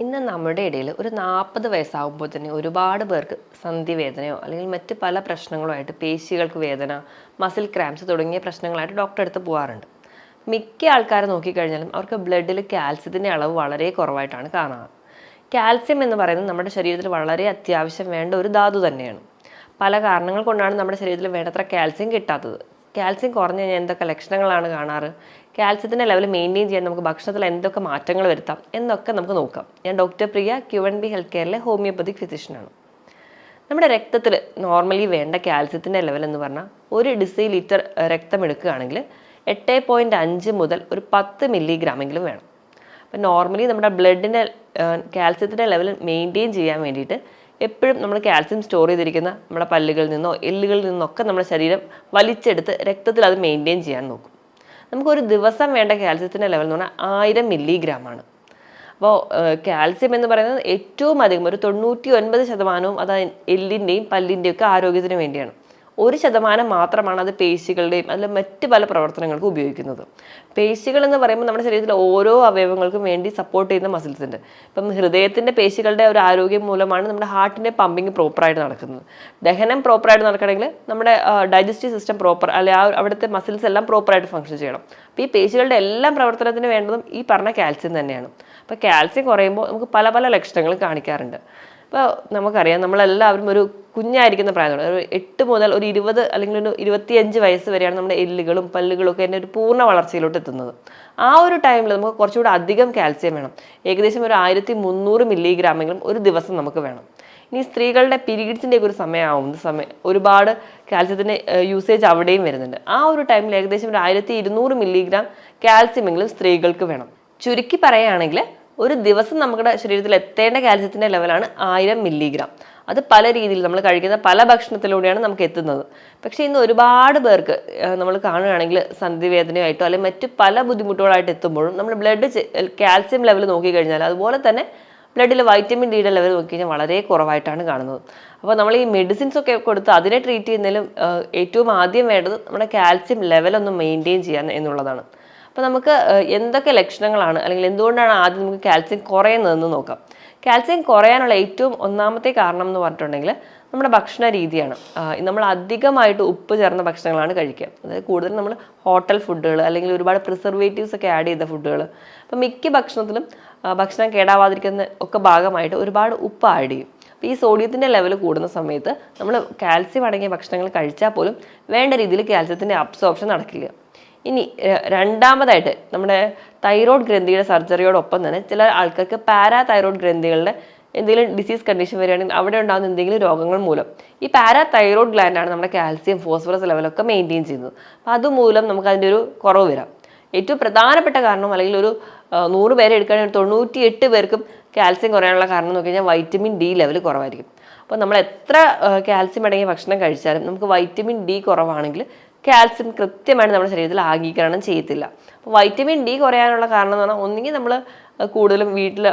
ഇന്ന് നമ്മുടെ ഇടയിൽ ഒരു 40 വയസ്സാകുമ്പോൾ തന്നെ ഒരുപാട് പേർക്ക് സന്ധിവേദനയോ അല്ലെങ്കിൽ മറ്റ് പല പ്രശ്നങ്ങളോ ആയിട്ട് പേശികൾക്ക് വേദന, മസിൽ ക്രാംസ് തുടങ്ങിയ പ്രശ്നങ്ങളായിട്ട് ഡോക്ടറെ അടുത്ത് പോകാറുണ്ട്. മിക്ക ആൾക്കാരെ നോക്കിക്കഴിഞ്ഞാലും അവർക്ക് ബ്ലഡിൽ കാൽസ്യത്തിൻ്റെ അളവ് വളരെ കുറവായിട്ടാണ് കാണുക. കാൽസ്യം എന്ന് പറയുന്നത് നമ്മുടെ ശരീരത്തിൽ വളരെ അത്യാവശ്യം വേണ്ട ഒരു ധാതു തന്നെയാണ്. പല കാരണങ്ങൾ കൊണ്ടാണ് നമ്മുടെ ശരീരത്തിൽ വേണ്ടത്ര കാൽസ്യം കിട്ടാത്തത്. കാൽസ്യം കുറഞ്ഞു കഴിഞ്ഞാൽ എന്തൊക്കെ ലക്ഷണങ്ങളാണ് കാണാറ്, കാൽസ്യത്തിൻ്റെ ലെവൽ മെയിൻറ്റെയിൻ ചെയ്യാൻ നമുക്ക് ഭക്ഷണത്തിൽ എന്തൊക്കെ മാറ്റങ്ങൾ വരുത്താം എന്നൊക്കെ നമുക്ക് നോക്കാം. ഞാൻ ഡോക്ടർ പ്രിയ, QNB ഹെൽത്ത് കെയറിലെ ഹോമിയോപ്പതിക് ഫിസിഷ്യനാണ്. നമ്മുടെ രക്തത്തിൽ നോർമലി വേണ്ട കാൽസ്യത്തിൻ്റെ ലെവൽ എന്ന് പറഞ്ഞാൽ 1 ഡെസിലിറ്റർ രക്തം എടുക്കുകയാണെങ്കിൽ 8.5 മുതൽ ഒരു 10 മില്ലിഗ്രാമെങ്കിലും വേണം. അപ്പം നോർമലി നമ്മുടെ ബ്ലഡിൻ്റെ കാൽസ്യത്തിൻ്റെ ലെവൽ മെയിൻറ്റെയിൻ ചെയ്യാൻ വേണ്ടിയിട്ട് എപ്പോഴും നമ്മൾ കാൽസ്യം സ്റ്റോർ ചെയ്തിരിക്കുന്ന നമ്മുടെ പല്ലുകളിൽ നിന്നോ എല്ലുകളിൽ നിന്നൊക്കെ നമ്മുടെ ശരീരം വലിച്ചെടുത്ത് രക്തത്തിൽ അത് മെയിൻറ്റെയിൻ ചെയ്യാൻ നോക്കും. നമുക്കൊരു ദിവസം വേണ്ട കാൽസ്യത്തിൻ്റെ ലെവൽ എന്ന് പറഞ്ഞാൽ 1000 മില്ലിഗ്രാമാണ്. അപ്പോൾ കാൽസ്യം എന്ന് പറയുന്നത് ഏറ്റവും അധികം ഒരു 99% അത് എല്ലിൻ്റെയും പല്ലിൻ്റെയും ഒക്കെ ആരോഗ്യത്തിന് വേണ്ടിയാണ്. 1% മാത്രമാണ് അത് പേശികളുടെയും അതിൽ മറ്റ് പല പ്രവർത്തനങ്ങൾക്കും ഉപയോഗിക്കുന്നത്. പേശികൾ എന്ന് പറയുമ്പോൾ നമ്മുടെ ശരീരത്തിലെ ഓരോ അവയവങ്ങൾക്കും വേണ്ടി സപ്പോർട്ട് ചെയ്യുന്ന മസിൽസ് ഉണ്ട്. ഇപ്പം ഹൃദയത്തിൻ്റെ പേശികളുടെ ഒരു ആരോഗ്യം മൂലമാണ് നമ്മുടെ ഹാർട്ടിൻ്റെ പമ്പിങ് പ്രോപ്പറായിട്ട് നടക്കുന്നത്. ദഹനം പ്രോപ്പറായിട്ട് നടക്കണമെങ്കിൽ നമ്മുടെ ഡൈജസ്റ്റീവ് സിസ്റ്റം പ്രോപ്പർ അല്ലെ അവിടുത്തെ മസിൽസ് എല്ലാം പ്രോപ്പറായിട്ട് ഫങ്ഷൻ ചെയ്യണം. അപ്പോൾ ഈ പേശികളുടെ എല്ലാം പ്രവർത്തനത്തിന് വേണ്ടതും ഈ പറഞ്ഞ കാൽസ്യം തന്നെയാണ്. അപ്പോൾ കാൽസ്യം കുറയുമ്പോൾ നമുക്ക് പല പല ലക്ഷണങ്ങൾ കാണിക്കാറുണ്ട്. ഇപ്പോൾ നമുക്കറിയാം, നമ്മളെല്ലാവരും ഒരു കുഞ്ഞായിരിക്കുന്ന പ്രായത്തോടെ ഒരു 8 മുതൽ ഒരു 20 അല്ലെങ്കിൽ ഒരു 25 വയസ്സ് വരെയാണ് നമ്മുടെ എല്ലുകളും പല്ലുകളും ഒക്കെ ഒരു പൂർണ്ണ വളർച്ചയിലോട്ട് എത്തുന്നത്. ആ ഒരു ടൈമിൽ നമുക്ക് കുറച്ചുകൂടെ അധികം കാൽസ്യം വേണം. ഏകദേശം ഒരു 1300 മില്ലിഗ്രാമെങ്കിലും ഒരു ദിവസം നമുക്ക് വേണം. ഇനി സ്ത്രീകളുടെ പീരീഡ്സിൻ്റെ ഒരു സമയം ഒരുപാട് കാൽസ്യത്തിൻ്റെ യൂസേജ് അവിടെയും വരുന്നുണ്ട്. ആ ഒരു ടൈമിൽ ഏകദേശം ഒരു 1200 മില്ലിഗ്രാം കാൽസ്യമെങ്കിലും സ്ത്രീകൾക്ക് വേണം. ചുരുക്കി പറയുകയാണെങ്കിൽ ഒരു ദിവസം നമ്മുടെ ശരീരത്തിൽ എത്തേണ്ട കാൽസ്യത്തിൻ്റെ ലെവലാണ് 1000 മില്ലിഗ്രാം. അത് പല രീതിയിൽ നമ്മൾ കഴിക്കുന്ന പല ഭക്ഷണത്തിലൂടെയാണ് നമുക്ക് എത്തുന്നത്. പക്ഷേ ഇന്ന് ഒരുപാട് പേർക്ക് നമ്മൾ കാണുകയാണെങ്കിൽ സന്ധിവേദനയായിട്ടോ അല്ലെങ്കിൽ മറ്റ് പല ബുദ്ധിമുട്ടുകളായിട്ട് എത്തുമ്പോഴും നമ്മൾ ബ്ലഡ് കാൽസ്യം ലെവൽ നോക്കിക്കഴിഞ്ഞാൽ അതുപോലെ തന്നെ ബ്ലഡിൽ വൈറ്റമിൻ ഡിയുടെ ലെവൽ നോക്കിക്കഴിഞ്ഞാൽ വളരെ കുറവായിട്ടാണ് കാണുന്നത്. അപ്പോൾ നമ്മൾ ഈ മെഡിസിൻസ് ഒക്കെ കൊടുത്ത് അതിനെ ട്രീറ്റ് ചെയ്യുന്നതിലും ഏറ്റവും ആദ്യം വേണ്ടത് നമ്മുടെ കാൽസ്യം ലെവലൊന്ന് മെയിൻറ്റെയിൻ ചെയ്യാൻ എന്നുള്ളതാണ്. അപ്പോൾ നമുക്ക് എന്തൊക്കെ ലക്ഷണങ്ങളാണ് അല്ലെങ്കിൽ എന്തുകൊണ്ടാണ് ആദ്യം നമുക്ക് കാൽസ്യം കുറയുന്നതെന്ന് നോക്കാം. കാൽസ്യം കുറയാനുള്ള ഏറ്റവും ഒന്നാമത്തെ കാരണം എന്ന് പറഞ്ഞിട്ടുണ്ടെങ്കിൽ നമ്മുടെ ഭക്ഷണ രീതിയാണ്. നമ്മൾ അധികമായിട്ട് ഉപ്പ് ചേർന്ന ഭക്ഷണങ്ങളാണ് കഴിക്കുക. അതായത് കൂടുതലും നമ്മൾ ഹോട്ടൽ ഫുഡുകൾ അല്ലെങ്കിൽ ഒരുപാട് പ്രിസർവേറ്റീവ്സ് ഒക്കെ ആഡ് ചെയ്ത ഫുഡുകൾ. അപ്പം മിക്ക ഭക്ഷണത്തിലും ഭക്ഷണം കേടാവാതിരിക്കുന്ന ഒക്കെ ഭാഗമായിട്ട് ഒരുപാട് ഉപ്പ് ആഡ് ചെയ്യും. അപ്പോൾ ഈ സോഡിയത്തിൻ്റെ ലെവൽ കൂടുന്ന സമയത്ത് നമ്മൾ കാൽസ്യം അടങ്ങിയ ഭക്ഷണങ്ങൾ കഴിച്ചാൽ പോലും വേണ്ട രീതിയിൽ കാൽസ്യത്തിൻ്റെ അബ്സോർപ്ഷൻ നടക്കില്ല. ഇനി രണ്ടാമതായിട്ട് നമ്മുടെ തൈറോയ്ഡ് ഗ്രന്ഥിയുടെ സർജറിയോടൊപ്പം തന്നെ ചില ആൾക്കാർക്ക് പാരാതൈറോയ്ഡ് ഗ്രന്ഥികളുടെ എന്തെങ്കിലും ഡിസീസ് കണ്ടീഷൻ വരികയാണെങ്കിൽ അവിടെ ഉണ്ടാകുന്ന എന്തെങ്കിലും രോഗങ്ങൾ മൂലം ഈ പാരാതൈറോയ്ഡ് ഗ്ലാൻഡാണ് നമ്മുടെ കാൽസ്യം ഫോസ്ഫറസ് ലെവലൊക്കെ മെയിൻറ്റെയിൻ ചെയ്യുന്നത്. അപ്പോൾ അതുമൂലം നമുക്ക് അതിൻ്റെ ഒരു കുറവ് വരാം. ഏറ്റവും പ്രധാനപ്പെട്ട കാരണം അല്ലെങ്കിൽ ഒരു 100 പേരെ എടുക്കുകയാണെങ്കിൽ 98 പേർക്കും കാൽസ്യം കുറയാനുള്ള കാരണം എന്ന് നോക്കി കഴിഞ്ഞാൽ വൈറ്റമിൻ ഡി ലെവൽ കുറവായിരിക്കും. അപ്പോൾ നമ്മൾ എത്ര കാൽസ്യം അടങ്ങിയ ഭക്ഷണം കഴിച്ചാലും നമുക്ക് വൈറ്റമിൻ ഡി കുറവാണെങ്കിൽ കാൽസ്യം കൃത്യമായിട്ട് നമ്മുടെ ശരീരത്തിൽ ആഗീകരണം ചെയ്യത്തില്ല. അപ്പോൾ വൈറ്റമിൻ ഡി കുറയാനുള്ള കാരണം എന്ന് പറഞ്ഞാൽ ഒന്നുകിൽ നമ്മൾ കൂടുതലും വീട്ടിൽ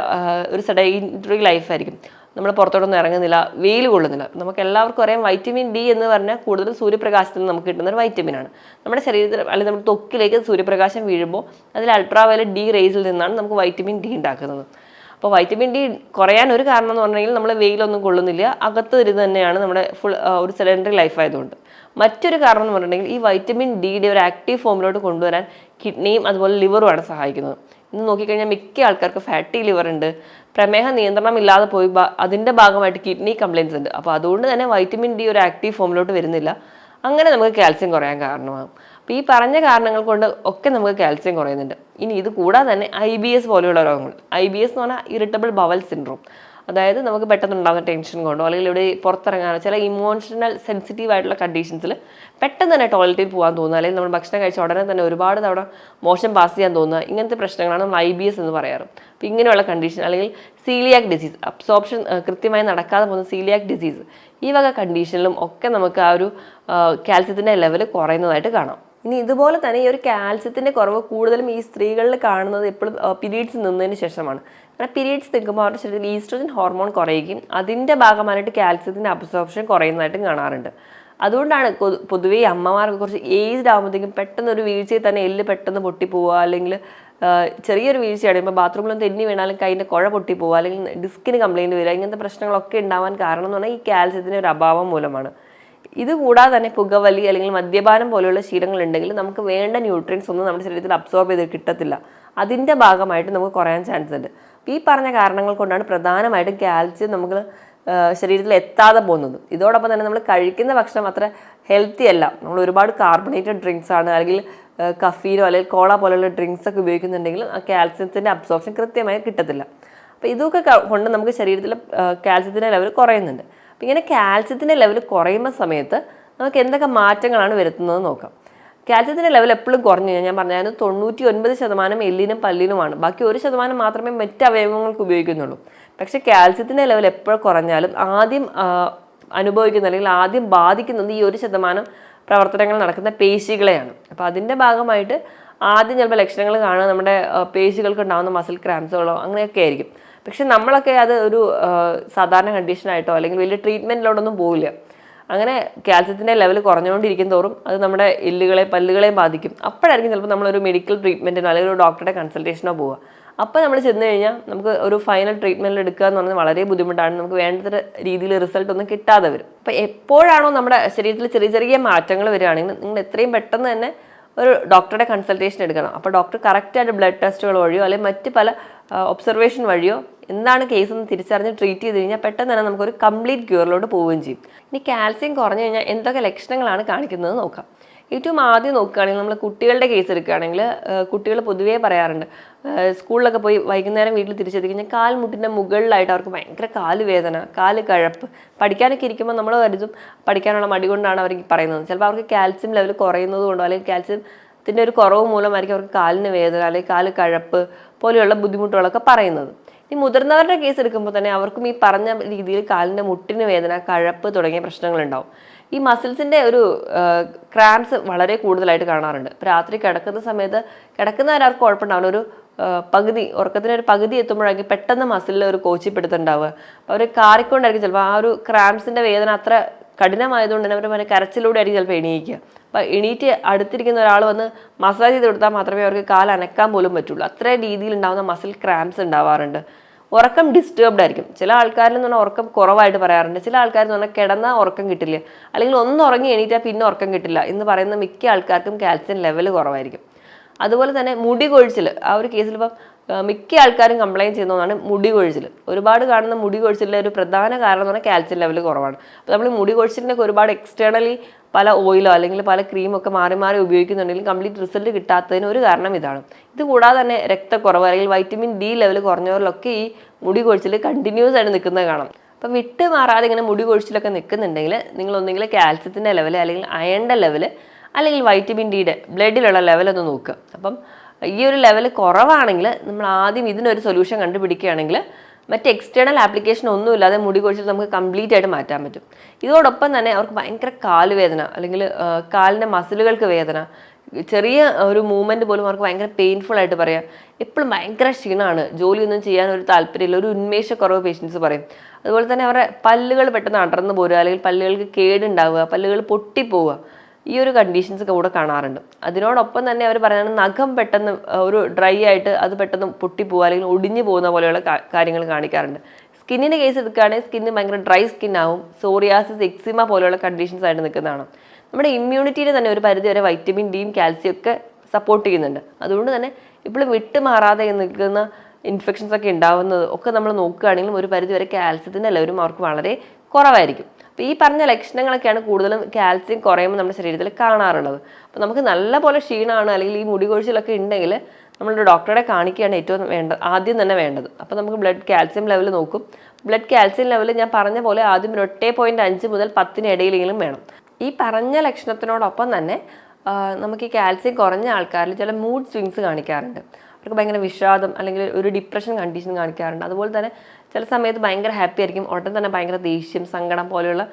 ഒരു സെഡൻറ്ററി ലൈഫായിരിക്കും, നമ്മൾ പുറത്തോട്ടൊന്നും ഇറങ്ങുന്നില്ല, വെയിൽ കൊള്ളുന്നില്ല. നമുക്ക് എല്ലാവർക്കും അറിയാം വൈറ്റമിൻ ഡി എന്ന് പറഞ്ഞാൽ കൂടുതലും സൂര്യപ്രകാശത്തിൽ നിന്ന് നമുക്ക് കിട്ടുന്ന ഒരു വൈറ്റമിനാണ്. നമ്മുടെ ശരീരത്തിൽ അല്ലെങ്കിൽ നമ്മുടെ ത്വക്കിലേക്ക് സൂര്യപ്രകാശം വീഴുമ്പോൾ അതിൽ അൾട്രാവയലറ്റ് ഡി റേസിൽ നിന്നാണ് നമുക്ക് വൈറ്റമിൻ ഡി ഉണ്ടാക്കുന്നത്. അപ്പോൾ വൈറ്റമിൻ ഡി കുറയാൻ ഒരു കാരണം എന്ന് പറഞ്ഞെങ്കിൽ നമ്മൾ വെയിലൊന്നും കൊള്ളുന്നില്ല, അകത്ത് ഇരുന്ന് തന്നെയാണ് നമ്മുടെ ഫുൾ ഒരു സെഡൻറ്ററി ലൈഫ് ആയതുകൊണ്ട്. മറ്റൊരു കാരണം എന്ന് പറഞ്ഞിട്ടുണ്ടെങ്കിൽ ഈ വൈറ്റമിൻ ഡിയുടെ ഒരു ആക്റ്റീവ് ഫോമിലോട്ട് കൊണ്ടുവരാൻ കിഡ്നിയും അതുപോലെ ലിവറുമാണ് സഹായിക്കുന്നത്. ഇന്ന് നോക്കിക്കഴിഞ്ഞാൽ മിക്ക ആൾക്കാർക്ക് ഫാറ്റി ലിവർ ഉണ്ട്, പ്രമേഹ നിയന്ത്രണം ഇല്ലാതെ പോയി അതിൻ്റെ ഭാഗമായിട്ട് കിഡ്നി കംപ്ലയിൻസ് ഉണ്ട്. അപ്പോൾ അതുകൊണ്ട് തന്നെ വൈറ്റമിൻ ഡി ഒരു ആക്റ്റീവ് ഫോമിലോട്ട് വരുന്നില്ല. അങ്ങനെ നമുക്ക് കാൽസ്യം കുറയാൻ കാരണമാകും. അപ്പോൾ ഈ പറഞ്ഞ കാരണങ്ങൾ കൊണ്ട് ഒക്കെ നമുക്ക് കാൽസ്യം കുറയുന്നുണ്ട്. ഇനി ഇത് കൂടാതെ തന്നെ IBS പോലെയുള്ള രോഗങ്ങൾ. IBS എന്ന് പറഞ്ഞാൽ ഇറിറ്റബിൾ ബവൽ സിൻഡ്രോം. അതായത് നമുക്ക് പെട്ടെന്നുണ്ടാകുന്ന ടെൻഷൻ കൊണ്ടോ അല്ലെങ്കിൽ ഇവിടെ പുറത്തിറങ്ങാനോ ചില ഇമോഷണൽ സെൻസിറ്റീവ് ആയിട്ടുള്ള കണ്ടീഷൻസിൽ പെട്ടെന്ന് തന്നെ ടോയ്ലറ്റിൽ പോകാൻ തോന്നുക, അല്ലെങ്കിൽ നമ്മൾ ഭക്ഷണം കഴിച്ച ഉടനെ തന്നെ ഒരുപാട് തവണ മോശം പാസ് ചെയ്യാൻ തോന്നുക, ഇങ്ങനത്തെ പ്രശ്നങ്ങളാണ് നമ്മൾ IBS എന്ന് പറയാറ്. അപ്പോൾ ഇങ്ങനെയുള്ള കണ്ടീഷൻ അല്ലെങ്കിൽ സീലിയാക് ഡിസീസ്, അബ്സോർപ്ഷൻ കൃത്യമായി നടക്കാതെ പോകുന്ന സീലിയാക് ഡിസീസ്, ഈ വക കണ്ടീഷനിലും ഒക്കെ നമുക്ക് ആ ഒരു കാൽസ്യത്തിൻ്റെ ലെവൽ കുറയുന്നതായിട്ട് കാണാം. ഇനി ഇതുപോലെ തന്നെ ഈ ഒരു കാൽസ്യത്തിൻ്റെ കുറവ് കൂടുതലും ഈ സ്ത്രീകളിൽ കാണുന്നത് എപ്പോഴും പീരീഡ്സ് നിന്നതിന് ശേഷമാണ്. കാരണം പീരീഡ്സ് നിൽക്കുമ്പോൾ അവരുടെ ശരീരത്തിൽ ഈസ്ട്രജൻ ഹോർമോൺ കുറയുകയും അതിൻ്റെ ഭാഗമായിട്ട് കാൽസ്യത്തിൻ്റെ അബ്സോർപ്ഷൻ കുറയുന്നതായിട്ടും കാണാറുണ്ട്. അതുകൊണ്ടാണ് പൊതുവേ ഈ അമ്മമാർക്ക് കുറച്ച് ഏജ്ഡ് ആകുമ്പോഴത്തേക്കും പെട്ടെന്ന് ഒരു വീഴ്ചയിൽ തന്നെ എല്ല് പെട്ടെന്ന് പൊട്ടിപ്പോവുക, അല്ലെങ്കിൽ ചെറിയൊരു വീഴ്ചയാണ്. ഇപ്പോൾ ബാത്റൂമിലൊന്നും തെന്നി വീണാലും കൈൻ്റെ കുഴ പൊട്ടിപ്പോവുക, അല്ലെങ്കിൽ ഡിസ്കിന് കംപ്ലയിൻറ്റ് വരിക, ഇങ്ങനത്തെ പ്രശ്നങ്ങളൊക്കെ ഉണ്ടാവാൻ കാരണം എന്ന് പറഞ്ഞാൽ ഈ കാൽസ്യത്തിൻ്റെ ഒരു അഭാവം മൂലമാണ്. ഇത് കൂടാതെ തന്നെ പുകവലി അല്ലെങ്കിൽ മദ്യപാനം പോലെയുള്ള ശീലങ്ങൾ ഉണ്ടെങ്കിൽ നമുക്ക് വേണ്ട ന്യൂട്രിയൻസ് ഒന്നും നമ്മുടെ ശരീരത്തിൽ അബ്സോർബ് ചെയ്ത് കിട്ടത്തില്ല. അതിൻ്റെ ഭാഗമായിട്ട് നമുക്ക് കുറയാൻ ചാൻസ് ഉണ്ട്. ഈ പറഞ്ഞ കാരണങ്ങൾ കൊണ്ടാണ് പ്രധാനമായിട്ടും കാൽസ്യം നമുക്ക് ശരീരത്തിൽ എത്താതെ പോകുന്നത്. ഇതോടൊപ്പം തന്നെ നമ്മൾ കഴിക്കുന്ന ഭക്ഷണം അത്ര ഹെൽത്തി അല്ല. നമ്മൾ ഒരുപാട് കാർബണേറ്റഡ് ഡ്രിങ്ക്സ് ആണ്, അല്ലെങ്കിൽ കഫീനോ അല്ലെങ്കിൽ കോള പോലെയുള്ള ഡ്രിങ്ക്സ് ഒക്കെ ഉപയോഗിക്കുന്നുണ്ടെങ്കിൽ ആ കാൽസ്യത്തിൻ്റെ അബ്സോർപ്ഷൻ കൃത്യമായി കിട്ടത്തില്ല. അപ്പോൾ ഇതൊക്കെ കൊണ്ട് നമുക്ക് ശരീരത്തിൽ കാൽസ്യത്തിൻ്റെ ലെവൽ കുറയുന്നുണ്ട്. അപ്പോൾ ഇങ്ങനെ കാൽസ്യത്തിൻ്റെ ലെവൽ കുറയുന്ന സമയത്ത് നമുക്ക് എന്തൊക്കെ മാറ്റങ്ങളാണ് വരുത്തുന്നത് നോക്കാം. കാൽസ്യത്തിൻ്റെ ലെവൽ എപ്പോഴും കുറഞ്ഞു കഴിഞ്ഞാൽ ഞാൻ പറഞ്ഞാൽ 99% എല്ലിനും പല്ലിനുമാണ്. ബാക്കി 1% മാത്രമേ മറ്റ് അവയവങ്ങൾക്ക് ഉപയോഗിക്കുന്നുള്ളൂ. പക്ഷേ കാൽസ്യത്തിൻ്റെ ലെവൽ എപ്പോഴും കുറഞ്ഞാലും ആദ്യം അനുഭവിക്കുന്ന അല്ലെങ്കിൽ ആദ്യം ബാധിക്കുന്നത് ഈ 1% പ്രവർത്തനങ്ങൾ നടക്കുന്ന പേശികളെയാണ്. അപ്പോൾ അതിൻ്റെ ഭാഗമായിട്ട് ആദ്യം ചിലപ്പോൾ ലക്ഷണങ്ങൾ കാണുക നമ്മുടെ പേശികൾക്ക് ഉണ്ടാകുന്ന മസിൽ ക്രാംസുകളോ അങ്ങനെയൊക്കെ ആയിരിക്കും. പക്ഷെ നമ്മളൊക്കെ അത് ഒരു സാധാരണ കണ്ടീഷനായിട്ടോ അല്ലെങ്കിൽ വലിയ ട്രീറ്റ്മെൻറ്റിലോട്ടൊന്നും പോവില്ല. അങ്ങനെ കാൽസ്യത്തിൻ്റെ ലെവൽ കുറഞ്ഞുകൊണ്ടിരിക്കും തോറും അത് നമ്മുടെ പല്ലുകളെയും ബാധിക്കും. അപ്പോഴായിരിക്കും ചിലപ്പോൾ നമ്മളൊരു മെഡിക്കൽ ട്രീറ്റ്മെൻറ്റിനോ അല്ലെങ്കിൽ ഒരു ഡോക്ടറുടെ കൺസൾട്ടേഷനോ പോവുക. അപ്പോൾ നമ്മൾ ചെന്ന് കഴിഞ്ഞാൽ നമുക്ക് ഒരു ഫൈനൽ ട്രീറ്റ്മെൻറ്റിൽ എടുക്കുക എന്ന് പറഞ്ഞാൽ വളരെ ബുദ്ധിമുട്ടാണ്. നമുക്ക് വേണ്ട രീതിയിൽ റിസൾട്ട് ഒന്നും കിട്ടാതെ വരും. അപ്പോൾ എപ്പോഴാണോ നമ്മുടെ ശരീരത്തിൽ ചെറിയ ചെറിയ മാറ്റങ്ങൾ വരികയാണെങ്കിൽ നിങ്ങൾ എത്രയും പെട്ടെന്ന് തന്നെ ഒരു ഡോക്ടറുടെ കൺസൾട്ടേഷൻ എടുക്കണം. അപ്പോൾ ഡോക്ടർ കറക്റ്റായിട്ട് ബ്ലഡ് ടെസ്റ്റുകൾ വഴിയോ അല്ലെങ്കിൽ മറ്റ് പല ഒബ്സർവേഷൻ വഴിയോ എന്താണ് കേസ് എന്ന് തിരിച്ചറിഞ്ഞ് ട്രീറ്റ് ചെയ്ത് കഴിഞ്ഞാൽ പെട്ടെന്ന് തന്നെ നമുക്കൊരു കംപ്ലീറ്റ് ക്യൂറിലോട്ട് പോവുകയും ചെയ്യും. ഇനി കാൽസ്യം കുറഞ്ഞു കഴിഞ്ഞാൽ എന്തൊക്കെ ലക്ഷണങ്ങളാണ് കാണിക്കുന്നത് നോക്കാം. ഏറ്റവും ആദ്യം നോക്കുകയാണെങ്കിൽ നമ്മൾ കുട്ടികളുടെ കേസ് എടുക്കുകയാണെങ്കിൽ കുട്ടികൾ പൊതുവേ പറയാറുണ്ട്, സ്കൂളിലൊക്കെ പോയി വൈകുന്നേരം വീട്ടിൽ തിരിച്ചെത്തി കഴിഞ്ഞാൽ കാൽമുട്ടിൻ്റെ മുകളിലായിട്ട് അവർക്ക് ഭയങ്കര കാല് വേദന, കാല് കഴപ്പ്. പഠിക്കാനൊക്കെ ഇരിക്കുമ്പോൾ നമ്മൾ കരുതും പഠിക്കാനുള്ള മടി കൊണ്ടാണ് അവർ പറയുന്നത്. ചിലപ്പോൾ അവർക്ക് കാൽസ്യം ലെവൽ കുറയുന്നത് കൊണ്ടോ അല്ലെങ്കിൽ കാൽസ്യത്തിൻ്റെ ഒരു കുറവ് മൂലമായിരിക്കും അവർക്ക് കാലിന് വേദന അല്ലെങ്കിൽ കാല് കഴപ്പ് പോലെയുള്ള ബുദ്ധിമുട്ടുകളൊക്കെ പറയുന്നത്. ഈ മുതിർന്നവരുടെ കേസ് എടുക്കുമ്പോൾ തന്നെ അവർക്കും ഈ പറഞ്ഞ രീതിയിൽ കാലിൻ്റെ മുട്ടിന് വേദന, കഴപ്പ് തുടങ്ങിയ പ്രശ്നങ്ങളുണ്ടാവും. ഈ മസിൽസിൻ്റെ ഒരു ക്രാംസ് വളരെ കൂടുതലായിട്ട് കാണാറുണ്ട്. ഇപ്പോൾ രാത്രി കിടക്കുന്ന സമയത്ത് കിടക്കുന്നവരവർക്ക് കുഴപ്പമുണ്ടാവില്ല, ഒരു ഉറക്കത്തിനൊരു പകുതി എത്തുമ്പോഴായിരിക്കും പെട്ടെന്ന് മസിലിൽ ഒരു കോച്ചിപ്പിടുത്തുണ്ടാവുക. അപ്പോൾ അവർ കാറിക്കൊണ്ടായിരിക്കും ചിലപ്പോൾ ആ ഒരു ക്രാംസിൻ്റെ വേദന അത്ര കഠിനമായതുകൊണ്ട് തന്നെ അവർ കരച്ചിലൂടെ ആയിരിക്കും ചിലപ്പോൾ എണീക്കുക. അപ്പോൾ എണീറ്റ് അടുത്തിരിക്കുന്ന ഒരാൾ വന്ന് മസാജ് ചെയ്ത് കൊടുത്താൽ മാത്രമേ അവർക്ക് കാൽ അനക്കാൻ പോലും പറ്റുള്ളൂ. അത്ര രീതിയിൽ ഉണ്ടാകുന്ന മസിൽ ക്രാംസ് ഉണ്ടാവാറുണ്ട്. ഉറക്കം ഡിസ്റ്റർബ്ഡ് ആയിരിക്കും. ചില ആൾക്കാരിൽ എന്ന് പറഞ്ഞാൽ ഉറക്കം കുറവായിട്ട് പറയാറുണ്ട്. ചില ആൾക്കാർ എന്ന് പറഞ്ഞാൽ കിടന്നാൽ ഉറക്കം കിട്ടില്ല, അല്ലെങ്കിൽ ഒന്ന് ഉറങ്ങി എണീറ്റാൽ പിന്നെ ഉറക്കം കിട്ടില്ല എന്ന് പറയുന്ന മിക്ക ആൾക്കാർക്കും കാൽസ്യം ലെവൽ കുറവായിരിക്കും. അതുപോലെ തന്നെ മുടി കൊഴിച്ചിൽ, ആ ഒരു കേസിൽ ഇപ്പം മിക്ക ആൾക്കാരും കംപ്ലയിൻറ്റ് ചെയ്യുന്നതാണ് മുടി കൊഴിച്ചിൽ. ഒരുപാട് കാണുന്ന മുടി കൊഴിച്ചിലിൻ്റെ ഒരു പ്രധാന കാരണം എന്ന് പറഞ്ഞാൽ കാൽസ്യം ലെവൽ കുറവാണ്. അപ്പോൾ നമ്മൾ മുടി കൊഴിച്ചിലിനൊക്കെ ഒരുപാട് എക്സ്റ്റേണലി പല ഓയിലോ അല്ലെങ്കിൽ പല ക്രീമൊക്കെ മാറി മാറി ഉപയോഗിക്കുന്നുണ്ടെങ്കിൽ കംപ്ലീറ്റ് റിസൾട്ട് കിട്ടാത്തതിന് ഒരു കാരണം ഇതാണ്. ഇത് കൂടാതെ തന്നെ രക്തക്കുറവ് അല്ലെങ്കിൽ വൈറ്റമിൻ ഡി ലെവൽ കുറഞ്ഞവരിലൊക്കെ ഈ മുടി കൊഴിച്ചിൽ കണ്ടിന്യൂസ് ആയിട്ട് നിൽക്കുന്നത് കാണാം. അപ്പം വിട്ട് മാറാതെ ഇങ്ങനെ മുടി കൊഴിച്ചിലൊക്കെ നിൽക്കുന്നുണ്ടെങ്കിൽ നിങ്ങൾ ഒന്നെങ്കിൽ കാൽസ്യത്തിൻ്റെ ലെവൽ അല്ലെങ്കിൽ അയണിൻ്റെ ലെവൽ അല്ലെങ്കിൽ വൈറ്റമിൻ ഡിയുടെ ബ്ലഡിലുള്ള ലെവലൊന്ന് നോക്കുക. അപ്പം ഈ ഒരു ലെവൽ കുറവാണെങ്കിൽ നമ്മൾ ആദ്യം ഇതിനൊരു സൊല്യൂഷൻ കണ്ടുപിടിക്കുകയാണെങ്കിൽ മറ്റ് എക്സ്റ്റേണൽ ആപ്ലിക്കേഷൻ ഒന്നുമില്ലാതെ മുടി കൊഴിച്ചിൽ നമുക്ക് കംപ്ലീറ്റ് ആയിട്ട് മാറ്റാൻ പറ്റും. ഇതോടൊപ്പം തന്നെ അവർക്ക് ഭയങ്കര കാലുവേദന അല്ലെങ്കിൽ കാലിൻ്റെ മസിലുകൾക്ക് വേദന, ചെറിയ ഒരു മൂവ്മെൻറ്റ് പോലും അവർക്ക് ഭയങ്കര പെയിൻഫുൾ ആയിട്ട് പറയാം. എപ്പോഴും ഭയങ്കര ക്ഷീണമാണ്, ജോലിയൊന്നും ചെയ്യാൻ ഒരു താല്പര്യമില്ല, ഒരു ഉന്മേഷക്കുറവ് പേഷ്യൻസ് പറയും. അതുപോലെ തന്നെ അവരുടെ പല്ലുകൾ പെട്ടെന്ന് അടർന്നു പോരുക അല്ലെങ്കിൽ പല്ലുകൾക്ക് കേടുണ്ടാവുക, പല്ലുകൾ പൊട്ടിപ്പോവുക, ഈ ഒരു കണ്ടീഷൻസ് കൂടെ കാണാറുണ്ട്. അതിനോടൊപ്പം തന്നെ അവർ പറയുന്നത് നഖം പെട്ടെന്ന് ഒരു ഡ്രൈ ആയിട്ട് അത് പെട്ടെന്ന് പൊട്ടിപ്പോവുക അല്ലെങ്കിൽ ഒടിഞ്ഞു പോകുന്ന പോലെയുള്ള കാര്യങ്ങൾ കാണിക്കാറുണ്ട്. സ്കിന്നിൻ്റെ കേസ് എടുക്കുകയാണെങ്കിൽ സ്കിന്ന് ഭയങ്കര ഡ്രൈ സ്കിന്നാവും, സോറിയാസിസ്, എക്സിമ പോലെയുള്ള കണ്ടീഷൻസ് ആയിട്ട് നിൽക്കുന്നതാണ്. നമ്മുടെ ഇമ്മ്യൂണിറ്റിയിൽ തന്നെ ഒരു പരിധി വരെ വൈറ്റമിൻ ഡിയും കാൽസ്യം ഒക്കെ സപ്പോർട്ട് ചെയ്യുന്നുണ്ട്. അതുകൊണ്ട് തന്നെ ഇപ്പോഴും വിട്ടുമാറാതെ നിൽക്കുന്ന ഇൻഫെക്ഷൻസ് ഒക്കെ ഉണ്ടാവുന്നത് ഒക്കെ നമ്മൾ നോക്കുകയാണെങ്കിലും ഒരു പരിധി വരെ കാൽസ്യത്തിൻ്റെ ലെവലും അവർക്ക് വളരെ കുറവായിരിക്കും. അപ്പോൾ ഈ പറഞ്ഞ ലക്ഷണങ്ങളൊക്കെയാണ് കൂടുതലും കാൽസ്യം കുറയുമ്പോൾ നമ്മുടെ ശരീരത്തിൽ കാണാറുള്ളത്. അപ്പോൾ നമുക്ക് നല്ല പോലെ ക്ഷീണമാണ് അല്ലെങ്കിൽ ഈ മുടി കൊഴിച്ചിലൊക്കെ ഉണ്ടെങ്കിൽ നമ്മളൊരു ഡോക്ടറെ കാണിക്കുകയാണ് ഏറ്റവും ആദ്യം തന്നെ വേണ്ടത്. അപ്പോൾ നമുക്ക് ബ്ലഡ് കാൽസ്യം ലെവൽ നോക്കും. ബ്ലഡ് കാൽസ്യം ലെവൽ ഞാൻ പറഞ്ഞ പോലെ ആദ്യം 8.5 മുതൽ 10 ഇടയിലെങ്കിലും വേണം. ഈ പറഞ്ഞ ലക്ഷണത്തിനോടൊപ്പം തന്നെ നമുക്ക് ഈ കാൽസ്യം കുറഞ്ഞ ആൾക്കാരിൽ ചില മൂഡ് സ്വിങ്സ് കാണിക്കാറുണ്ട്. അവർക്ക് ഭയങ്കര വിഷാദം അല്ലെങ്കിൽ ഒരു ഡിപ്രഷൻ കണ്ടീഷൻ കാണിക്കാറുണ്ട്. അതുപോലെ തന്നെ ചില സമയത്ത് ഭയങ്കര ഹാപ്പി ആയിരിക്കും, ഉടൻ തന്നെ ഭയങ്കര ദേഷ്യം, സങ്കടം പോലെയുള്ള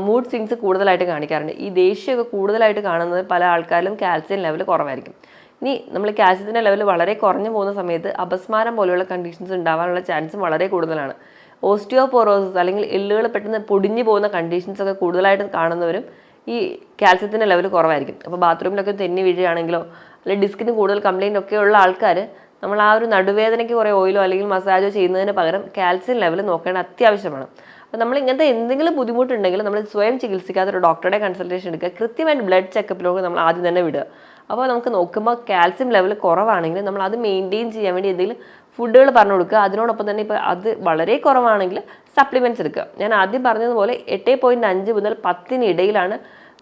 മൂഡ് സ്വിങ്സ് കൂടുതലായിട്ട് കാണിക്കാറുണ്ട്. ഈ ദേഷ്യമൊക്കെ കൂടുതലായിട്ട് കാണുന്നത് പല ആൾക്കാരിലും കാൽസ്യം ലെവൽ കുറവായിരിക്കും. ഇനി നമ്മൾ കാൽസ്യത്തിൻ്റെ ലെവൽ വളരെ കുറഞ്ഞു പോകുന്ന സമയത്ത് അപസ്മാരം പോലെയുള്ള കണ്ടീഷൻസ് ഉണ്ടാവാനുള്ള ചാൻസും വളരെ കൂടുതലാണ്. ഓസ്റ്റിയോപോറോസിസ് അല്ലെങ്കിൽ എല്ലുകൾ പെട്ടെന്ന് പൊടിഞ്ഞു പോകുന്ന കണ്ടീഷൻസ് ഒക്കെ കൂടുതലായിട്ട് കാണുന്നവരും ഈ കാൽസ്യത്തിൻ്റെ ലെവൽ കുറവായിരിക്കും. അപ്പോൾ ബാത്റൂമിലൊക്കെ തെന്നി വീഴുകയാണെങ്കിലോ അല്ലെങ്കിൽ ഡിസ്കിന് കൂടുതൽ കംപ്ലയിൻ്റ് ഒക്കെ ഉള്ള ആൾക്കാർ നമ്മൾ ആ ഒരു നടുവേദനയ്ക്ക് കുറേ ഓയിലോ അല്ലെങ്കിൽ മസാജോ ചെയ്യുന്നതിന് പകരം കാൽസ്യം ലെവൽ നോക്കേണ്ട അത്യാവശ്യമാണ്. അപ്പോൾ നമ്മൾ ഇങ്ങനത്തെ എന്തെങ്കിലും ബുദ്ധിമുട്ടുണ്ടെങ്കിൽ നമ്മൾ സ്വയം ചികിത്സിക്കാതെ ഒരു ഡോക്ടറുടെ കൺസൾട്ടേഷൻ എടുക്കുക. കൃത്യമായിട്ട് ബ്ലഡ് ചെക്കപ്പിലൂടെ നമ്മൾ ആദ്യം തന്നെ വിടുക. അപ്പോൾ നമുക്ക് നോക്കുമ്പോൾ കാൽസ്യം ലെവൽ കുറവാണെങ്കിൽ നമ്മൾ അത് മെയിൻറ്റെയിൻ ചെയ്യാൻ വേണ്ടി എന്തെങ്കിലും ഫുഡുകൾ പറഞ്ഞു കൊടുക്കുക. അതിനോടൊപ്പം തന്നെ ഇപ്പോൾ അത് വളരെ കുറവാണെങ്കിൽ സപ്ലിമെൻറ്റ്സ് എടുക്കുക. ഞാൻ ആദ്യം പറഞ്ഞതുപോലെ 8.5 മുതൽ 10 ഇടയിലാണ്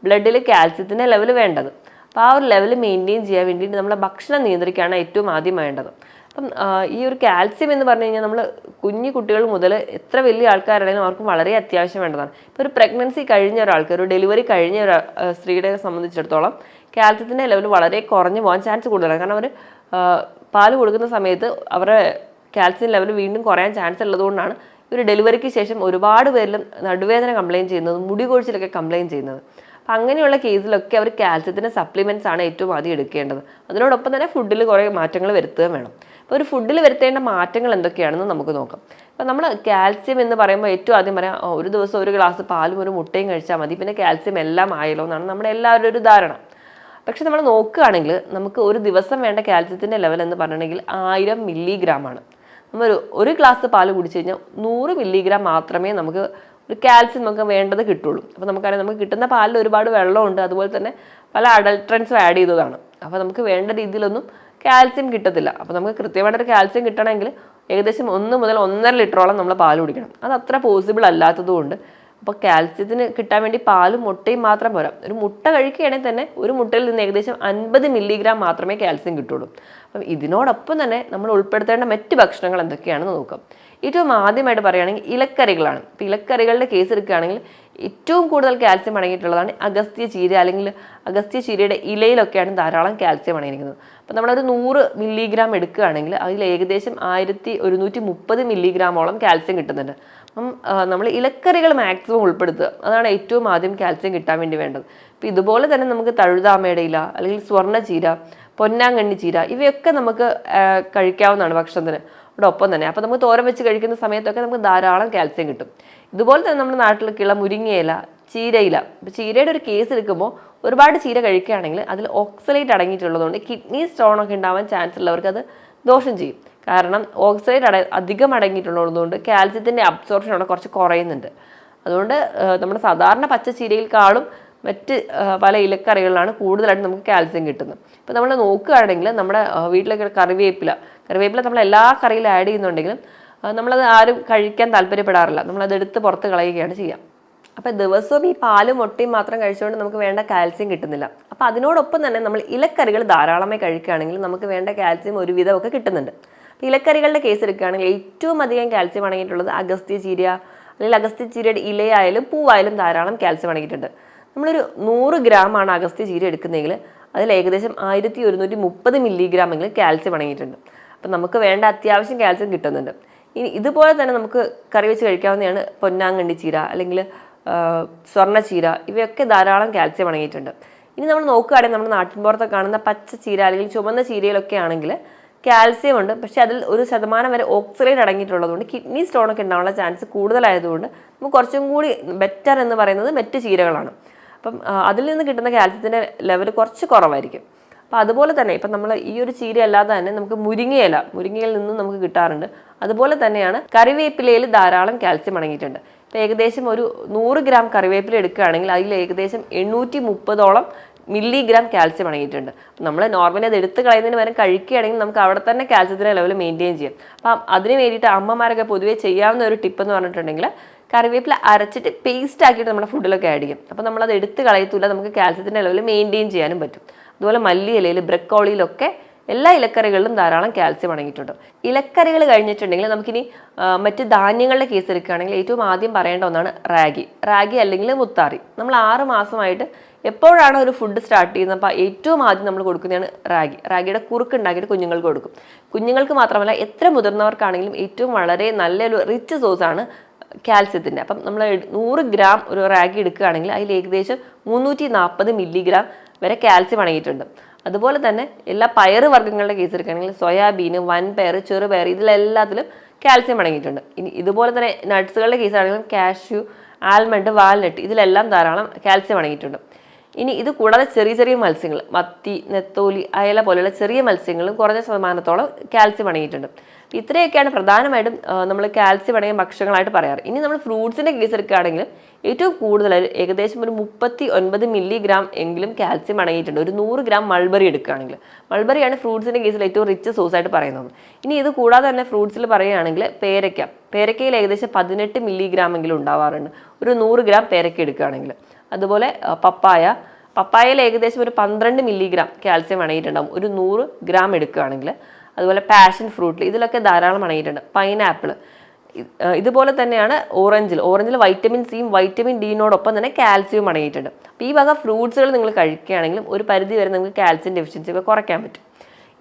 ബ്ലഡിൽ കാൽസ്യത്തിൻ്റെ ലെവൽ വേണ്ടത്. അപ്പോൾ ആ ഒരു ലെവൽ മെയിൻറ്റെയിൻ ചെയ്യാൻ വേണ്ടിയിട്ട് നമ്മളെ ഭക്ഷണം നിയന്ത്രിക്കുകയാണ് ഏറ്റവും ആദ്യം വേണ്ടത്. അപ്പം ഈ ഒരു കാൽസ്യം എന്ന് പറഞ്ഞു കഴിഞ്ഞാൽ നമ്മൾ കുഞ്ഞു കുട്ടികൾ മുതൽ എത്ര വലിയ ആൾക്കാരാണെങ്കിലും അവർക്ക് വളരെ അത്യാവശ്യം വേണ്ടതാണ്. ഇപ്പോൾ ഒരു പ്രഗ്നൻസി കഴിഞ്ഞ ഒരാൾക്ക്, ഒരു ഡെലിവറി കഴിഞ്ഞ ഒരു സ്ത്രീയെ സംബന്ധിച്ചിടത്തോളം കാൽസ്യത്തിൻ്റെ ലെവൽ വളരെ കുറഞ്ഞു പോകാൻ ചാൻസ് കൂടുതലാണ്. കാരണം അവർ പാല് കൊടുക്കുന്ന സമയത്ത് അവരുടെ കാൽസ്യം ലെവൽ വീണ്ടും കുറയാൻ ചാൻസ് ഉള്ളതുകൊണ്ടാണ് ഒരു ഡെലിവറിക്ക് ശേഷം ഒരുപാട് പേരിലും നടുവേദന കംപ്ലയിൻറ്റ് ചെയ്യുന്നത്, മുടി കൊഴിച്ചിലൊക്കെ കംപ്ലയിൻറ്റ് ചെയ്യുന്നത്. അപ്പം അങ്ങനെയുള്ള കേസിലൊക്കെ അവർ കാൽസ്യത്തിൻ്റെ സപ്ലിമെൻറ്റ്സ് ആണ് ഏറ്റവും ആദ്യം എടുക്കേണ്ടത്. അതിനോടൊപ്പം തന്നെ ഫുഡിൽ കുറേ മാറ്റങ്ങൾ വരുത്തുകയും വേണം. അപ്പോൾ ഒരു ഫുഡിൽ വരുത്തേണ്ട മാറ്റങ്ങൾ എന്തൊക്കെയാണെന്ന് നമുക്ക് നോക്കാം. അപ്പോൾ നമ്മൾ കാൽസ്യം എന്ന് പറയുമ്പോൾ ഏറ്റവും ആദ്യം പറയാം, ഒരു ദിവസം ഒരു ഗ്ലാസ് പാലും ഒരു മുട്ടയും കഴിച്ചാൽ മതി, പിന്നെ കാൽസ്യം എല്ലാം ആയല്ലോ എന്നാണ് നമ്മുടെ എല്ലാവരുടെ ഒരു ധാരണ. പക്ഷെ നമ്മൾ നോക്കുകയാണെങ്കിൽ നമുക്ക് ഒരു ദിവസം വേണ്ട കാൽസ്യത്തിൻ്റെ ലെവൽ എന്ന് പറഞ്ഞിട്ടുണ്ടെങ്കിൽ 1000 മില്ലിഗ്രാമാണ്. നമ്മൾ ഒരു ഗ്ലാസ് പാല് കുടിച്ചു കഴിഞ്ഞാൽ 100 മില്ലിഗ്രാം മാത്രമേ നമുക്ക് ഒരു കാൽസ്യം നമുക്ക് വേണ്ടത് കിട്ടുള്ളൂ. അപ്പോൾ നമുക്കറിയാം, നമുക്ക് കിട്ടുന്ന പാലിൽ ഒരുപാട് വെള്ളമുണ്ട്, അതുപോലെ തന്നെ പല അഡൾട്രൻസും ആഡ് ചെയ്തതാണ്. അപ്പോൾ നമുക്ക് വേണ്ട രീതിയിലൊന്നും കാൽസ്യം കിട്ടത്തില്ല. അപ്പോൾ നമുക്ക് കൃത്യമായിട്ടൊരു കാൽസ്യം കിട്ടണമെങ്കിൽ ഏകദേശം 1 മുതൽ 1.5 ലിറ്ററോളം നമ്മൾ പാൽ കുടിക്കണം. അത് അത്ര പോസിബിൾ അല്ലാത്തതുകൊണ്ട് അപ്പോൾ കാൽസ്യത്തിന് കിട്ടാൻ വേണ്ടി പാലും മുട്ടയും മാത്രം പോരാ. ഒരു മുട്ട കഴിക്കുകയാണെങ്കിൽ തന്നെ ഒരു മുട്ടയിൽ നിന്ന് ഏകദേശം 50 മില്ലിഗ്രാം മാത്രമേ കാൽസ്യം കിട്ടുള്ളൂ. അപ്പം ഇതിനോടൊപ്പം തന്നെ നമ്മൾ ഉൾപ്പെടുത്തേണ്ട മറ്റ് ഭക്ഷണങ്ങൾ എന്തൊക്കെയാണെന്ന് നോക്കാം. ഏറ്റവും ആദ്യമായിട്ട് പറയുകയാണെങ്കിൽ ഇലക്കറികളാണ്. ഇപ്പോൾ ഇലക്കറികളുടെ കേസ് എടുക്കുകയാണെങ്കിൽ ഏറ്റവും കൂടുതൽ കാൽസ്യം അടങ്ങിയിട്ടുള്ളതാണ് അഗസ്ത്യ ചീര, അല്ലെങ്കിൽ അഗസ്ത്യ ചീരയുടെ ഇലയിലൊക്കെയാണ് ധാരാളം കാൽസ്യം അടങ്ങിയിരിക്കുന്നത്. അപ്പോൾ നമ്മളൊരു 100 മില്ലിഗ്രാം എടുക്കുകയാണെങ്കിൽ അതിൽ ഏകദേശം 1130 മില്ലിഗ്രാമോളം കാൽസ്യം കിട്ടുന്നുണ്ട്. അപ്പം നമ്മൾ ഇലക്കറികൾ മാക്സിമം ഉൾപ്പെടുത്തുക, അതാണ് ഏറ്റവും ആദ്യം കാൽസ്യം കിട്ടാൻ വേണ്ടി വേണ്ടത്. അപ്പോൾ ഇതുപോലെ തന്നെ നമുക്ക് തഴുതാമയുടെ ഇല, അല്ലെങ്കിൽ സ്വർണ്ണ ചീര, പൊന്നാങ്കണ്ണി ചീര, ഇവയൊക്കെ നമുക്ക് കഴിക്കാവുന്നതാണ് ഭക്ഷണത്തിന് ഒപ്പം തന്നെ. അപ്പോൾ നമുക്ക് തോരൻ വെച്ച് കഴിക്കുന്ന സമയത്തൊക്കെ നമുക്ക് ധാരാളം കാൽസ്യം കിട്ടും. ഇതുപോലെ തന്നെ നമ്മുടെ നാട്ടിലേക്കുള്ള മുരിങ്ങയില, ചീരയില. ഇപ്പോൾ ചീരയുടെ ഒരു കേസ് എടുക്കുമ്പോൾ ഒരുപാട് ചീര കഴിക്കുകയാണെങ്കിൽ അതിൽ ഓക്സലേറ്റ് അടങ്ങിയിട്ടുള്ളതുകൊണ്ട് കിഡ്നി സ്റ്റോണൊക്കെ ഉണ്ടാവാൻ ചാൻസ് ഉള്ളവർക്ക് അത് ദോഷം ചെയ്യും. കാരണം ഓക്സലേറ്റ് അധികം അടങ്ങിയിട്ടുള്ളതുകൊണ്ട് കാൽസ്യത്തിൻ്റെ അബ്സോർപ്ഷൻ അവിടെ കുറച്ച് കുറയുന്നുണ്ട്. അതുകൊണ്ട് നമ്മുടെ സാധാരണ പച്ച ചീരയിൽക്കാളും മറ്റ് പല ഇലക്കറികളിലാണ് കൂടുതലായിട്ട് നമുക്ക് കാൽസ്യം കിട്ടുന്നത്. ഇപ്പോൾ നമ്മൾ നോക്കുകയാണെങ്കിൽ നമ്മുടെ വീട്ടിലൊക്കെ കറിവേപ്പില നമ്മൾ എല്ലാ കറിയിലും ആഡ് ചെയ്യുന്നുണ്ടെങ്കിലും നമ്മളത് ആരും കഴിക്കാൻ താല്പര്യപ്പെടാറില്ല. നമ്മളത് എടുത്ത് പുറത്ത് കളയുകയാണ് ചെയ്യുക. അപ്പോൾ ദിവസവും ഈ പാലും മുട്ടയും മാത്രം കഴിച്ചുകൊണ്ട് നമുക്ക് വേണ്ട കാൽസ്യം കിട്ടുന്നില്ല. അപ്പോൾ അതിനോടൊപ്പം തന്നെ നമ്മൾ ഇലക്കറികൾ ധാരാളമായി കഴിക്കുകയാണെങ്കിൽ നമുക്ക് വേണ്ട കാൽസ്യം ഒരുവിധമൊക്കെ കിട്ടുന്നുണ്ട്. അപ്പോൾ ഇലക്കറികളുടെ കേസ് എടുക്കുകയാണെങ്കിൽ ഏറ്റവും അധികം കാൽസ്യം അടങ്ങിയിട്ടുള്ളത് അഗസ്ത്യ ചീര, അല്ലെങ്കിൽ അഗസ്ത്യ ചീരയുടെ ഇലയായാലും പൂവായാലും ധാരാളം കാൽസ്യം അടങ്ങിയിട്ടുണ്ട്. നമ്മളൊരു 100 ഗ്രാമാണ് അഗസ്ത്യ ചീര എടുക്കുന്നതെങ്കിൽ അതിൽ ഏകദേശം 1130 മില്ലിഗ്രാം എങ്കിലും കാൽസ്യം അടങ്ങിയിട്ടുണ്ട്. അപ്പം നമുക്ക് വേണ്ട അത്യാവശ്യം കാൽസ്യം കിട്ടുന്നുണ്ട്. ഇനി ഇതുപോലെ തന്നെ നമുക്ക് കറി വെച്ച് കഴിക്കാവുന്നതാണ് പൊന്നാങ്കണ്ണി ചീര, അല്ലെങ്കിൽ സ്വർണ്ണ ചീര, ഇവയൊക്കെ ധാരാളം കാൽസ്യം അടങ്ങിയിട്ടുണ്ട്. ഇനി നമ്മൾ നോക്കുകയാണെങ്കിൽ നമ്മുടെ നാട്ടിൻപുറത്തൊക്കെ കാണുന്ന പച്ച ചീര അല്ലെങ്കിൽ ചുവന്ന ചീരയിലൊക്കെ ആണെങ്കിൽ കാൽസ്യം ഉണ്ട്, പക്ഷേ അതിൽ 1% വരെ ഓക്സലേറ്റ് അടങ്ങിയിട്ടുള്ളതുകൊണ്ട് കിഡ്നി സ്റ്റോണൊക്കെ ഉണ്ടാവാനുള്ള ചാൻസ് കൂടുതലായതുകൊണ്ട് നമുക്ക് കുറച്ചും കൂടി ബെറ്റർ എന്ന് പറയുന്നത് മറ്റ് ചീരകളാണ്. അപ്പം അതിൽ നിന്ന് കിട്ടുന്ന കാൽസ്യത്തിൻ്റെ ലെവൽ കുറച്ച് കുറവായിരിക്കും. അപ്പോൾ അതുപോലെ തന്നെ ഇപ്പം നമ്മൾ ഈ ഒരു ചീര അല്ലാതെ തന്നെ നമുക്ക് മുരിങ്ങയിൽ നിന്നും നമുക്ക് കിട്ടാറുണ്ട്. അതുപോലെ തന്നെയാണ് കറിവേപ്പിലയിൽ ധാരാളം കാൽസ്യം അടങ്ങിയിട്ടുണ്ട്. ഇപ്പോൾ ഏകദേശം ഒരു 100 ഗ്രാം കറിവേപ്പില എടുക്കുകയാണെങ്കിൽ അതിൽ ഏകദേശം 830ഓളം മില്ലിഗ്രാം കാൽസ്യം അടങ്ങിയിട്ടുണ്ട്. നമ്മൾ നോർമലി അത് എടുത്ത് കളയുന്നതിന് പകരം കഴിക്കുകയാണെങ്കിൽ നമുക്ക് അവിടെ തന്നെ കാൽസ്യത്തിൻ്റെ ലെവൽ മെയിൻറ്റെയിൻ ചെയ്യാം. അപ്പം അതിന് വേണ്ടിയിട്ട് അമ്മമാരൊക്കെ പൊതുവേ ചെയ്യാവുന്ന ഒരു ടിപ്പ് എന്ന് പറഞ്ഞിട്ടുണ്ടെങ്കിൽ കറിവേപ്പില അരച്ചിട്ട് പേസ്റ്റ് ആക്കിയിട്ട് നമ്മുടെ ഫുഡിലൊക്കെ ആഡ് ചെയ്യും. അപ്പോൾ നമ്മളത് എടുത്ത് കളയത്തില്ല, നമുക്ക് കാൽസ്യത്തിൻ്റെ ലെവൽ മെയിൻറ്റെയിൻ ചെയ്യാനും പറ്റും. അതുപോലെ മല്ലിയിലയിൽ, ബ്രക്കോളിയിലൊക്കെ എല്ലാ ഇലക്കറികളിലും ധാരാളം കാൽസ്യം അടങ്ങിയിട്ടുണ്ട്. ഇലക്കറികൾ കഴിഞ്ഞിട്ടുണ്ടെങ്കിൽ നമുക്കിനി മറ്റ് ധാന്യങ്ങളുടെ കേസ് എടുക്കുകയാണെങ്കിൽ ഏറ്റവും ആദ്യം പറയേണ്ട ഒന്നാണ് റാഗി അല്ലെങ്കിൽ മുത്താറി. നമ്മൾ 6 മാസമായിട്ട് എപ്പോഴാണ് ഒരു ഫുഡ് സ്റ്റാർട്ട് ചെയ്യുന്നത് അപ്പോൾ ഏറ്റവും ആദ്യം നമ്മൾ കൊടുക്കുന്നതാണ് റാഗിയുടെ കുറുക്ക് ഉണ്ടാക്കിയിട്ട് കുഞ്ഞുങ്ങൾക്ക് കൊടുക്കും. കുഞ്ഞുങ്ങൾക്ക് മാത്രമല്ല എത്ര മുതിർന്നവർക്കാണെങ്കിലും ഏറ്റവും വളരെ നല്ലൊരു റിച്ച് സോഴ്സാണ് കാൽസ്യത്തിൻ്റെ. അപ്പം നമ്മൾ 100 ഗ്രാം ഒരു റാഗി എടുക്കുകയാണെങ്കിൽ അതിൽ ഏകദേശം 340 മില്ലിഗ്രാം വരെ കാൽസ്യം അടങ്ങിയിട്ടുണ്ട്. അതുപോലെ തന്നെ എല്ലാ പയറ് വർഗ്ഗങ്ങളുടെ കേസ് എടുക്കുകയാണെങ്കിൽ സോയാബീൻ, വൻപയർ, ചെറുപയർ, ഇതിലെല്ലാത്തിലും കാൽസ്യം അടങ്ങിയിട്ടുണ്ട്. ഇനി ഇതുപോലെ തന്നെ നട്ട്സുകളുടെ കേസാണെങ്കിലും കാഷ്യൂ, ആൽമണ്ട്, വാൽനട്ട്, ഇതിലെല്ലാം ധാരാളം കാൽസ്യം അടങ്ങിയിട്ടുണ്ട്. ഇനി ഇത് കൂടാതെ ചെറിയ ചെറിയ മത്സ്യങ്ങൾ, മത്തി, നെത്തോലി, അയല പോലെയുള്ള ചെറിയ മത്സ്യങ്ങളും കുറഞ്ഞ ശതമാനത്തോളം കാൽസ്യം അടങ്ങിയിട്ടുണ്ട്. ഇത്രയൊക്കെയാണ് പ്രധാനമായിട്ടും നമ്മൾ കാൽസ്യം അടങ്ങിയ ഭക്ഷണങ്ങളായിട്ട് പറയാറ്. ഇനി നമ്മൾ ഫ്രൂട്ട്സിൻ്റെ കേസ് എടുക്കുകയാണെങ്കിൽ ഏറ്റവും കൂടുതലായി ഏകദേശം ഒരു 39 മില്ലിഗ്രാം എങ്കിലും കാൽസ്യം അടങ്ങിയിട്ടുണ്ട് ഒരു 100 ഗ്രാം മൾബറി എടുക്കുകയാണെങ്കിൽ. മൾബറിയാണ് ഫ്രൂട്ട്സിൻ്റെ കേസിൽ ഏറ്റവും റിച്ച് സോഴ്സ് ആയിട്ട് പറയുന്നത്. ഇനി ഇത് കൂടാതെ തന്നെ ഫ്രൂട്ട്സിൽ പറയുകയാണെങ്കിൽ പേരയ്ക്കയിൽ ഏകദേശം 18 മില്ലിഗ്രാം എങ്കിലും ഉണ്ടാവാറുണ്ട് ഒരു 100 ഗ്രാം പേരയ്ക്ക എടുക്കുകയാണെങ്കിൽ. അതുപോലെ പപ്പായയിൽ ഏകദേശം ഒരു 12 മില്ലിഗ്രാം കാൽസ്യം അടങ്ങിയിട്ടുണ്ടാകും ഒരു 100 ഗ്രാം എടുക്കുകയാണെങ്കിൽ. അതുപോലെ പാഷൻ ഫ്രൂട്ടിൽ ഇതിലൊക്കെ ധാരാളം അടങ്ങിയിട്ടുണ്ട്. പൈനാപ്പിൾ ഇതുപോലെ തന്നെയാണ് ഓറഞ്ചിൽ വൈറ്റമിൻ സിയും വൈറ്റമിൻ ഡിനോടൊപ്പം തന്നെ കാൽസ്യവും അടങ്ങിയിട്ടുണ്ട്. അപ്പോൾ ഈ വക ഫ്രൂട്ട്സുകൾ നിങ്ങൾ കഴിക്കുകയാണെങ്കിലും ഒരു പരിധി വരെ നിങ്ങൾക്ക് കാൽസ്യം ഡെഫിഷ്യൻസി ഒക്കെ കുറയ്ക്കാൻ പറ്റും.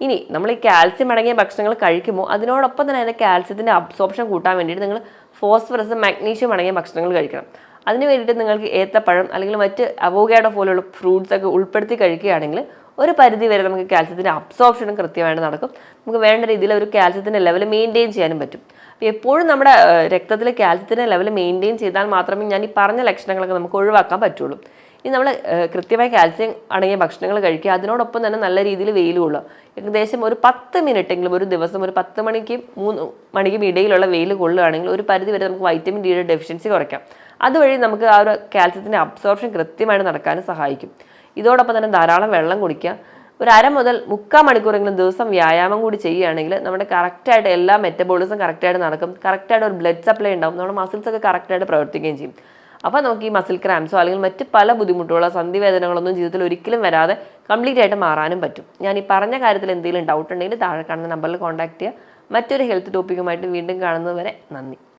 ഇനി നമ്മൾ ഈ കാൽസ്യം അടങ്ങിയ ഭക്ഷണങ്ങൾ കഴിക്കുമ്പോൾ അതിനോടൊപ്പം തന്നെ അതിൻ്റെ കാൽസ്യത്തിൻ്റെ അബ്സോർപ്ഷൻ കൂട്ടാൻ വേണ്ടിയിട്ട് നിങ്ങൾ ഫോസ്ഫറസും മാഗ്നീഷ്യം അടങ്ങിയ ഭക്ഷണങ്ങൾ കഴിക്കണം. അതിന് വേണ്ടിയിട്ട് നിങ്ങൾക്ക് ഏത്തപ്പഴം അല്ലെങ്കിൽ മറ്റ് അവോക്കാഡോ പോലെയുള്ള ഫ്രൂട്ട്സ് ഒക്കെ ഉൾപ്പെടുത്തി കഴിക്കുകയാണെങ്കിൽ ഒരു പരിധി വരെ നമുക്ക് കാൽസ്യത്തിൻ്റെ അബ്സോർപ്ഷനും കൃത്യമായിട്ട് നടക്കും. നമുക്ക് വേണ്ട രീതിയിൽ ഒരു കാൽസ്യത്തിൻ്റെ ലെവൽ മെയിൻറ്റെയിൻ ചെയ്യാനും പറ്റും. അപ്പോൾ എപ്പോഴും നമ്മുടെ രക്തത്തിൽ കാൽസ്യത്തിൻ്റെ ലെവൽ മെയിൻറ്റെയിൻ ചെയ്താൽ മാത്രമേ ഞാൻ ഈ പറഞ്ഞ ലക്ഷണങ്ങളൊക്കെ നമുക്ക് ഒഴിവാക്കാൻ പറ്റുള്ളൂ. ഇനി നമ്മൾ കൃത്യമായി കാൽസ്യം അടങ്ങിയ ഭക്ഷണങ്ങൾ കഴിക്കുക, അതിനോടൊപ്പം തന്നെ നല്ല രീതിയിൽ വെയിൽ കൊള്ളുക. ഏകദേശം ഒരു 10 മിനിറ്റെങ്കിലും ഒരു ദിവസം ഒരു 10 മണിക്കും 3 മണിക്കും ഇടയിലുള്ള വെയിൽ കൊള്ളുകയാണെങ്കിൽ ഒരു പരിധി വരെ നമുക്ക് വൈറ്റമിൻ ഡിയുടെ ഡെഫിഷ്യൻസി കുറയ്ക്കാം. അതുവഴി നമുക്ക് ആ ഒരു കാൽസ്യത്തിൻ്റെ അബ്സോർപ്ഷൻ കൃത്യമായിട്ട് നടക്കാനും സഹായിക്കും. ഇതോടൊപ്പം തന്നെ ധാരാളം വെള്ളം കുടിക്കുക. ഒരു 1/2 മുതൽ 3/4 മണിക്കൂറെങ്കിലും ദിവസം വ്യായാമം കൂടി ചെയ്യുകയാണെങ്കിൽ നമ്മുടെ കറക്റ്റായിട്ട് എല്ലാ മെറ്റബോളിസം കറക്റ്റായിട്ട് നടക്കും. കറക്റ്റായിട്ട് ഒരു ബ്ലഡ് സപ്ലൈ ഉണ്ടാവും. നമ്മുടെ മസിൽസൊക്കെ കറക്റ്റായിട്ട് പ്രവർത്തിക്കുകയും ചെയ്യും. അപ്പോൾ നമുക്ക് ഈ മസിൽ ക്രാംസോ അല്ലെങ്കിൽ മറ്റ് പല ബുദ്ധിമുട്ടുകളോ സന്ധിവേദനകളൊന്നും ജീവിതത്തിൽ ഒരിക്കലും വരാതെ കംപ്ലീറ്റ് ആയിട്ട് മാറാനും പറ്റും. ഞാൻ ഈ പറഞ്ഞ കാര്യത്തിൽ എന്തെങ്കിലും ഡൗട്ട് ഉണ്ടെങ്കിൽ താഴെ കാണുന്ന നമ്പറിൽ കോൺടാക്ട് ചെയ്യുക. മറ്റൊരു ഹെൽത്ത് ടോപ്പിക്കുമായിട്ട് വീണ്ടും കാണുന്നത് വരെ നന്ദി.